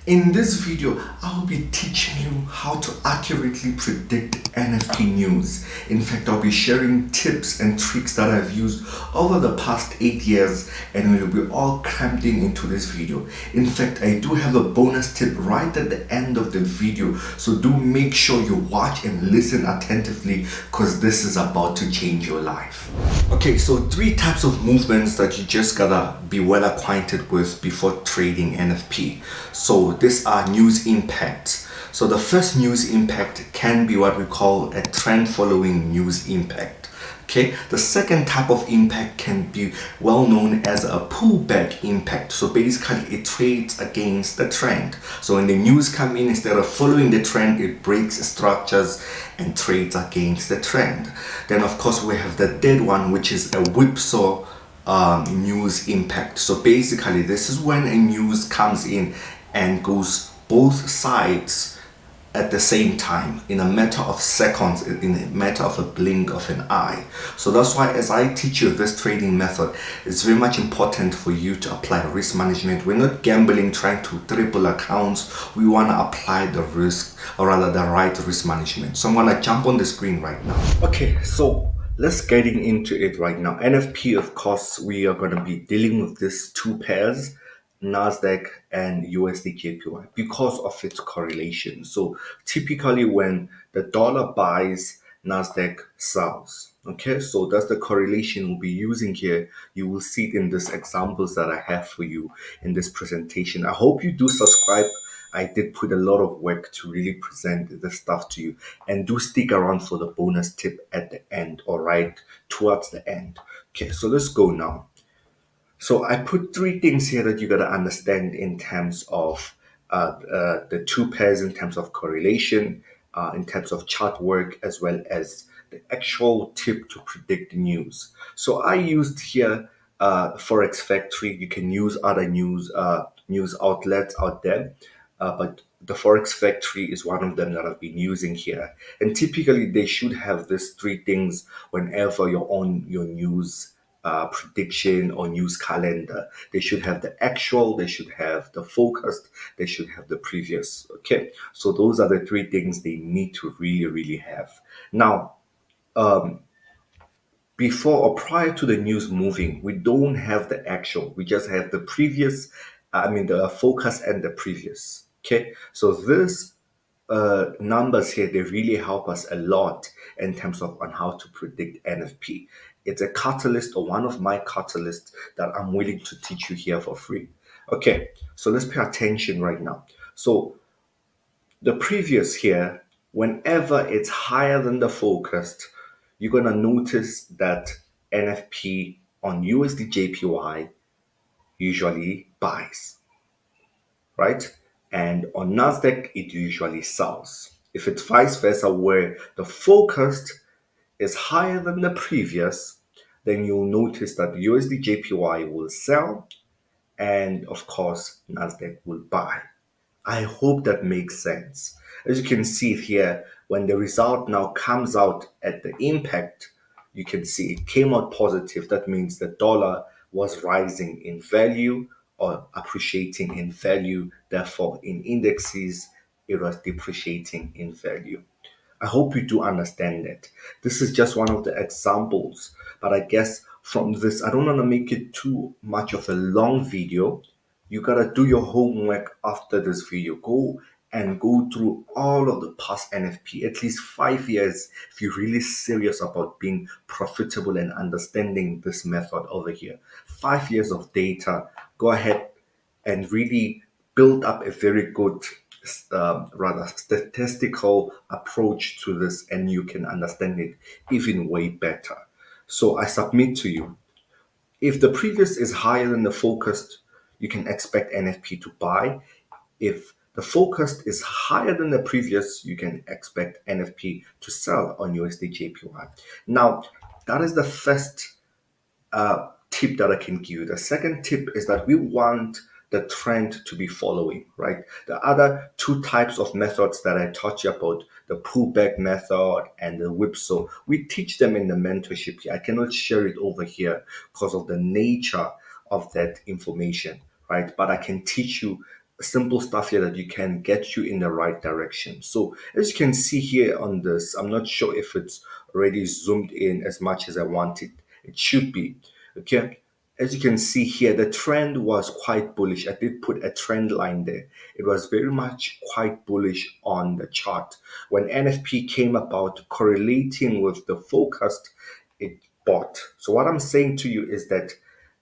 In this video, I will be teaching you how to accurately predict NFP news. In fact, I'll be sharing tips and tricks that I've used over the past 8 years, and will be all crammed into this video. In fact, I do have a bonus tip right at the end of the video, so do make sure you watch and listen attentively, because this is about to change your life. Okay, so 3 types of movements that you just gotta be well acquainted with before trading NFP. So these are news impacts. So the first news impact can be what we call a trend following news impact. Okay, the second type of impact can be well known as a pullback impact. So basically it trades against the trend. So when the news come in, instead of following the trend, it breaks structures and trades against the trend. Then of course we have the third one, which is a whipsaw news impact. So basically this is when a news comes in and goes both sides at the same time in a matter of seconds, in a matter of a blink of an eye. So that's why as I teach you this trading method, it's very much important for you to apply risk management. We're not gambling trying to triple accounts. We want to apply the risk, or rather the right risk management. So I'm going to jump on the screen right now. Okay, so let's get into it right now. NFP, of course, we are going to be dealing with these 2 pairs, NASDAQ and USDJPY, because of its correlation. So typically when the dollar buys, NASDAQ sells. Okay, so that's the correlation we'll be using here. You will see it in these examples that I have for you in this presentation. I hope you do subscribe. I did put a lot of work to really present this stuff to you, and do stick around for the bonus tip at the end, or right towards the end. Okay, so let's go now. So I put 3 things here that you got to understand in terms of the 2 pairs, in terms of correlation, in terms of chart work, as well as the actual tip to predict news. So I used here Forex Factory. You can use other news outlets out there, but the Forex Factory is one of them that I've been using here. And typically they should have these 3 things whenever you're on your news prediction or news calendar. They should have the actual, they should have the forecast, they should have the previous. Okay, so those are the 3 things they need to really have. Now, before or prior to the news moving, we don't have the actual, we just have the previous, the focus and the previous. Okay, so this numbers here, they really help us a lot in terms of on how to predict NFP. It's a catalyst, or one of my catalysts, that I'm willing to teach you here for free. Okay, so let's pay attention right now. So the previous here, whenever it's higher than the forecast, you're going to notice that NFP on USDJPY usually buys, right? And on NASDAQ, it usually sells. If it's vice versa, where the forecast is higher than the previous, then you'll notice that USDJPY will sell, and of course, NASDAQ will buy. I hope that makes sense. As you can see here, when the result now comes out at the impact, you can see it came out positive. That means the dollar was rising in value or appreciating in value. Therefore, in indexes, it was depreciating in value. I hope you do understand that. This is just one of the examples, but I guess from this, I don't want to make it too much of a long video. You gotta do your homework after this video. Go through all of the past NFP, at least 5 years, if you're really serious about being profitable and understanding this method over here. 5 years of data. Go ahead and really build up a very good, rather statistical approach to this, and you can understand it even way better. So I submit to you, if the previous is higher than the forecast, you can expect NFP to buy. If the forecast is higher than the previous, you can expect NFP to sell on USDJPY. Now, that is the first tip that I can give you. The second tip is that we want the trend to be following, right? The other 2 types of methods that I taught you about, the pullback method and the whipsaw, we teach them in the mentorship here. I cannot share it over here because of the nature of that information, right? But I can teach you simple stuff here that you can get you in the right direction. So as you can see here on this, I'm not sure if it's already zoomed in as much as I want it. It should be. Okay. As you can see here, the trend was quite bullish. I did put a trend line there. It was very much quite bullish on the chart. When NFP came about correlating with the forecast, it bought. So what I'm saying to you is that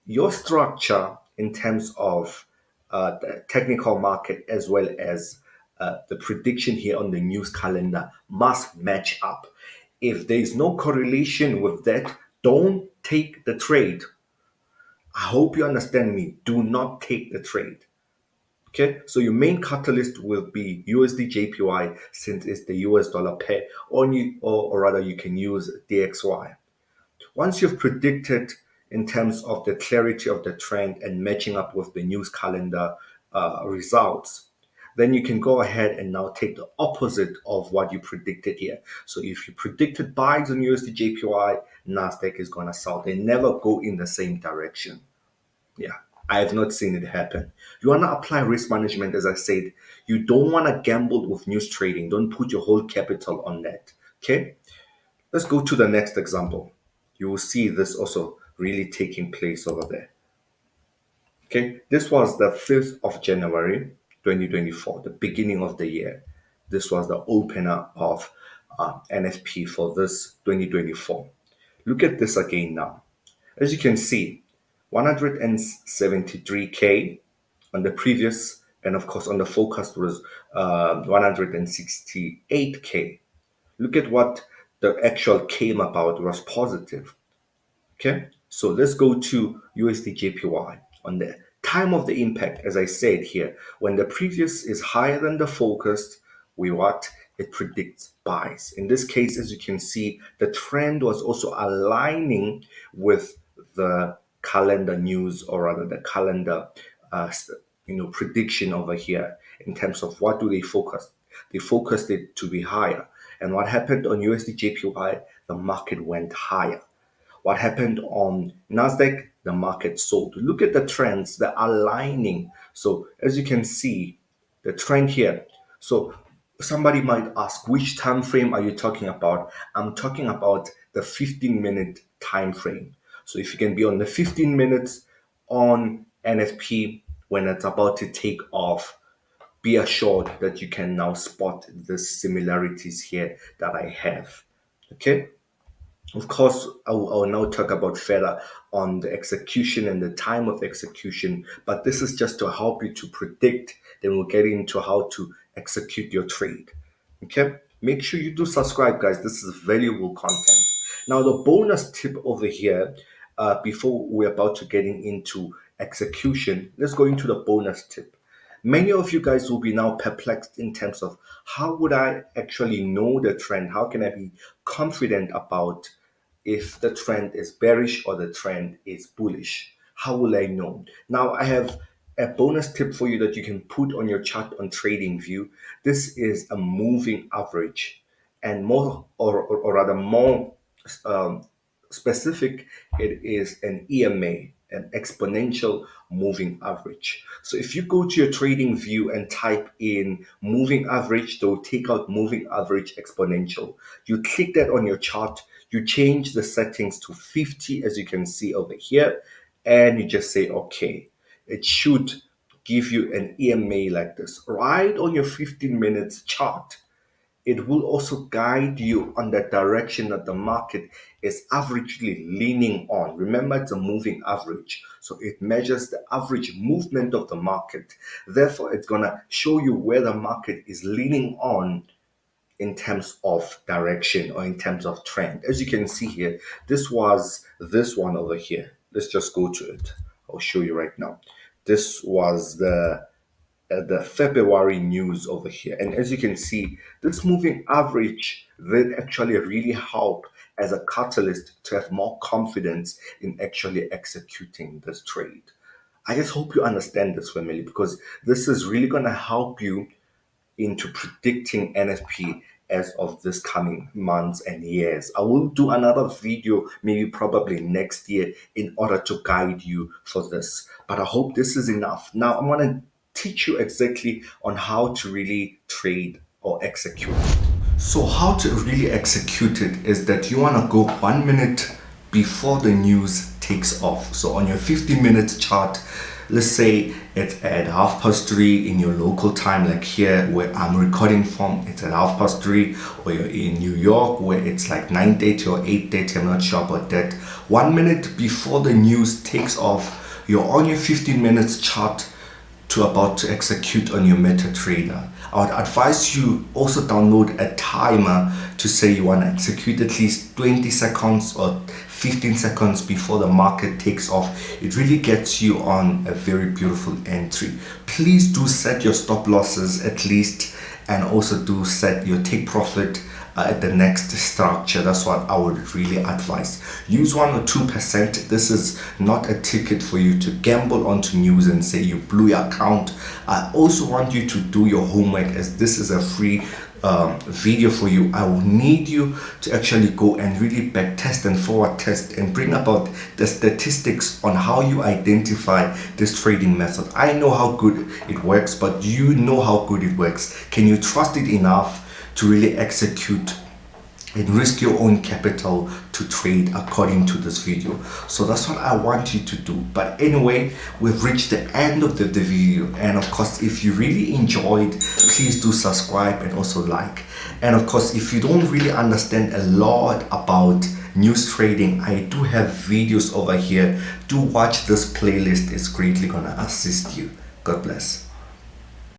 your structure in terms of the technical market as well as the prediction here on the news calendar must match up. If there is no correlation with that, don't take the trade. I hope you understand me. Do not take the trade. Okay, so your main catalyst will be USDJPY since it's the US dollar pair, or rather, you can use DXY. Once you've predicted in terms of the clarity of the trend and matching up with the news calendar results, then you can go ahead and now take the opposite of what you predicted here. So if you predicted buys on USDJPY, NASDAQ is going to sell. They never go in the same direction. Yeah, I have not seen it happen. You want to apply risk management, as I said. You don't want to gamble with news trading. Don't put your whole capital on that. Okay? Let's go to the next example. You will see this also really taking place over there. Okay, this was the 5th of January 2024, the beginning of the year. This was the opener of NFP for this 2024. Look at this again now. As you can see, 173K on the previous, and of course on the forecast was 168K. Look at what the actual came about was positive. Okay, so let's go to USDJPY on the time of the impact. As I said here, when the previous is higher than the focused, we what it predicts buys. In this case, as you can see, the trend was also aligning with the calendar news, or rather the calendar, prediction over here in terms of what do they focus. They focused it to be higher, and what happened on USDJPY? The market went higher. What happened on NASDAQ? The market sold. Look at the trends, the aligning. So as you can see, the trend here. So somebody might ask, which time frame are you talking about? I'm talking about the 15-minute time frame. So if you can be on the 15 minutes on NFP when it's about to take off, be assured that you can now spot the similarities here that I have. Okay. Of course, I will now talk about further on the execution and the time of execution, but this is just to help you to predict. Then we'll get into how to execute your trade. Okay, make sure you do subscribe, guys. This is valuable content. Now, the bonus tip over here, before we're about to getting into execution, let's go into the bonus tip. Many of you guys will be now perplexed in terms of how would I actually know the trend? How can I be confident about if the trend is bearish or the trend is bullish? How will I know? Now, I have a bonus tip for you that you can put on your chart on TradingView. This is a moving average, and more, or rather more um, specific, it is an EMA, an exponential moving average. So if you go to your trading view and type in moving average, they'll take out moving average exponential. You click that on your chart, you change the settings to 50, as you can see over here, and you just say okay. It should give you an EMA like this right on your 15 minutes chart. It will also guide you on the direction that the market is averagely leaning on. Remember, it's a moving average, so it measures the average movement of the market. Therefore, it's going to show you where the market is leaning on in terms of direction or in terms of trend. As you can see here, this was this one over here. Let's just go to it. I'll show you right now. This was the February news over here. And as you can see, this moving average will actually really help as a catalyst to have more confidence in actually executing this trade. I just hope you understand this, family, because this is really going to help you into predicting NFP as of this coming months and years. I will do another video, maybe probably next year, in order to guide you for this. But I hope this is enough. Now, I'm going to teach you exactly on how to really trade or execute. So how to really execute it is that you want to go 1 minute before the news takes off. So on your 15-minute chart, let's say it's at 3:30 in your local time, like here where I'm recording from, it's at 3:30, or you're in New York where it's like 9:30 or 8:30, I'm not sure about that. 1 minute before the news takes off, you're on your 15 minutes chart to about to execute on your MetaTrader. I would advise you also download a timer to say you want to execute at least 20 seconds or 15 seconds before the market takes off. It really gets you on a very beautiful entry. Please do set your stop losses at least, and also do set your take profit at the next structure. That's what I would really advise. Use 1 or 2%. This is not a ticket for you to gamble onto news and say you blew your account. I also want you to do your homework, as this is a free video for you. I will need you to actually go and really back test and forward test and bring about the statistics on how you identify this trading method. I know how good it works, but you know how good it works. Can you trust it enough to really execute and risk your own capital to trade according to this video? So that's what I want you to do. But anyway, we've reached the end of the video, and of course, if you really enjoyed, please do subscribe and also like. And of course, if you don't really understand a lot about news trading, I do have videos over here. Do watch this playlist, it's greatly gonna assist you. God bless.